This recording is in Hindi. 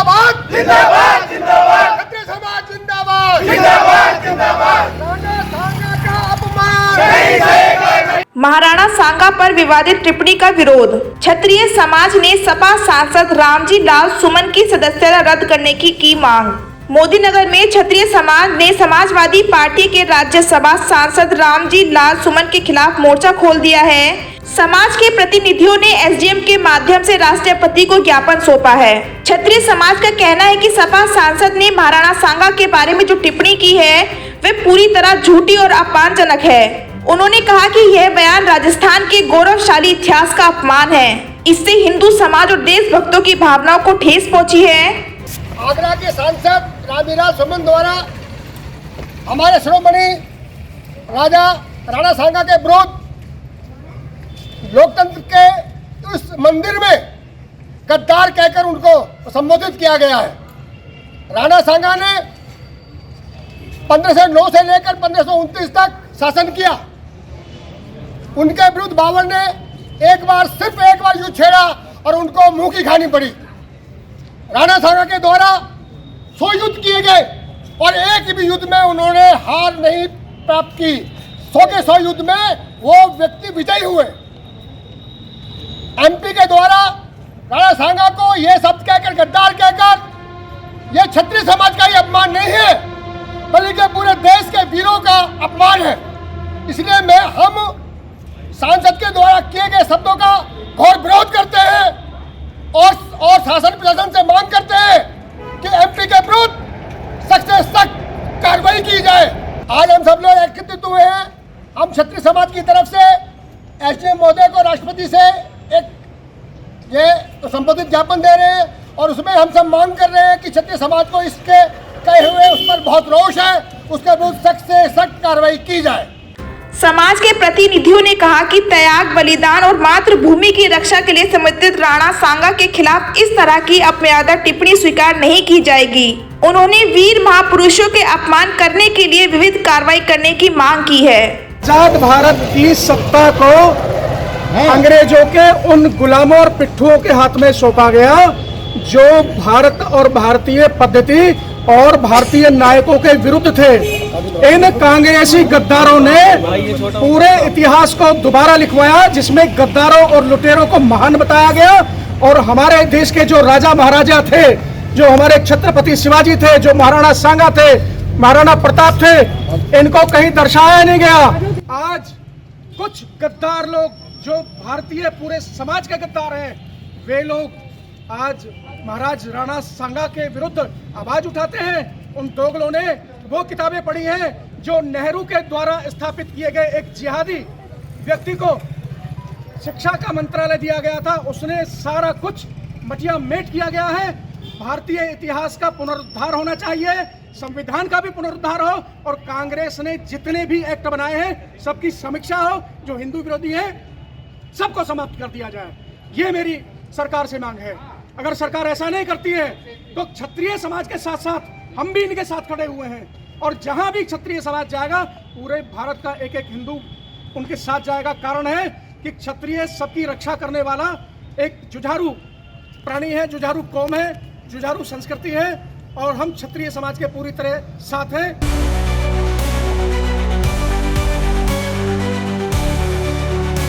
जिंदाबाद जिंदाबाद जिंदाबाद, क्षत्रिय समाज जिंदाबाद जिंदाबाद जिंदाबाद। राणा सांगा का अपमान। महाराणा सांगा पर विवादित टिप्पणी का विरोध। क्षत्रिय समाज ने सपा सांसद रामजी लाल सुमन की सदस्यता रद्द करने की मांग। मोदीनगर में क्षत्रिय समाज ने समाजवादी पार्टी के राज्यसभा सांसद रामजी लाल सुमन के खिलाफ मोर्चा खोल दिया है। समाज के प्रतिनिधियों ने एसडीएम के माध्यम से राष्ट्रपति को ज्ञापन सौंपा है। क्षत्रिय समाज का कहना है कि सपा सांसद ने महाराणा सांगा के बारे में जो टिप्पणी की है वह पूरी तरह झूठी और अपमानजनक है। उन्होंने कहा कि यह बयान राजस्थान के गौरवशाली इतिहास का अपमान है। इससे हिंदू समाज और देशभक्तों की भावनाओं को ठेस पहुंची है। आगरा के सांसद रामजी सुमन द्वारा हमारे शिरोमणि राजा राणा सांगा के विरोध लोकतंत्र के उस मंदिर में गद्दार कहकर उनको संबोधित किया गया है। राणा सांगा ने 1509 से लेकर 1529 तक शासन किया। उनके विरुद्ध बाबर ने सिर्फ एक बार युद्ध छेड़ा और उनको मुंह की खानी पड़ी। राणा सांगा के द्वारा 100 युद्ध किए गए और एक भी युद्ध में उन्होंने हार नहीं प्राप्त की। 100 के 100 युद्ध में वो व्यक्ति विजयी हुए। एमपी के द्वारा राणा सांगा को यह शब्द कहकर, गद्दार कहकर, यह क्षत्रिय समाज का ही अपमान नहीं है बल्कि पूरे देश के वीरों का अपमान है। इसलिए हम सांसद के द्वारा किए गए शब्दों का घोर विरोध करते हैं और शासन प्रशासन से मांग करते हैं कि एमपी के विरुद्ध सख्त से सख्त कार्रवाई की जाए। आज हम सब लोग एकत्रित हुए हैं। हम क्षत्रिय समाज की तरफ से एसडीएम महोदय को राष्ट्रपति से ये संबोधित ज्ञापन दे रहे हैं और उसमें हम सब मांग कर रहे हैं कि क्षत्रिय समाज को इसके कहे हुए उस पर बहुत रोष है, उसके विरुद्ध सख्त से सख्त कार्रवाई की जाए। समाज के प्रतिनिधियों ने कहा कि त्याग, बलिदान और मातृभूमि की रक्षा के लिए समर्पित राणा सांगा के खिलाफ इस तरह की अपमर्यादा टिप्पणी स्वीकार नहीं की जाएगी। उन्होंने वीर महापुरुषों के अपमान करने के लिए विविध कार्रवाई करने की मांग की है। आजाद भारत की सत्ता को अंग्रेजों के उन गुलामों और पिट्ठुओं के हाथ में सौंपा गया जो भारत और भारतीय पद्धति और भारतीय नायकों के विरुद्ध थे। इन कांग्रेसी गद्दारों ने पूरे इतिहास को दोबारा लिखवाया, जिसमें गद्दारों और लुटेरों को महान बताया गया और हमारे देश के जो राजा महाराजा थे, जो हमारे छत्रपति शिवाजी थे, जो महाराणा सांगा थे, महाराणा प्रताप थे, इनको कहीं दर्शाया नहीं गया। आज कुछ गद्दार लोग जो भारतीय पूरे समाज के गद्दार हैं, वे लोग आज महाराज राणा सांगा के विरुद्ध आवाज उठाते हैं। उन दोगलों ने वो किताबें पढ़ी हैं जो नेहरू के द्वारा स्थापित किए गए एक जिहादी व्यक्ति को शिक्षा का मंत्रालय दिया गया था। उसने सारा कुछ मटिया मेट किया गया है। भारतीय इतिहास का पुनरुद्धार होना चाहिए, संविधान का भी पुनरुद्धार हो और कांग्रेस ने जितने भी एक्ट बनाए हैं सबकी समीक्षा हो। जो हिंदू विरोधी है सबको समाप्त कर दिया जाए, ये मेरी सरकार से मांग है। अगर सरकार ऐसा नहीं करती है तो क्षत्रिय समाज के साथ साथ हम भी इनके साथ खड़े हुए हैं और जहां भी क्षत्रिय समाज जाएगा पूरे भारत का एक एक हिंदू उनके साथ जाएगा। कारण है कि क्षत्रिय सबकी रक्षा करने वाला एक जुझारू प्राणी है, जुझारू कौम है, जुझारू संस्कृति है और हम क्षत्रिय समाज के पूरी तरह साथ हैं।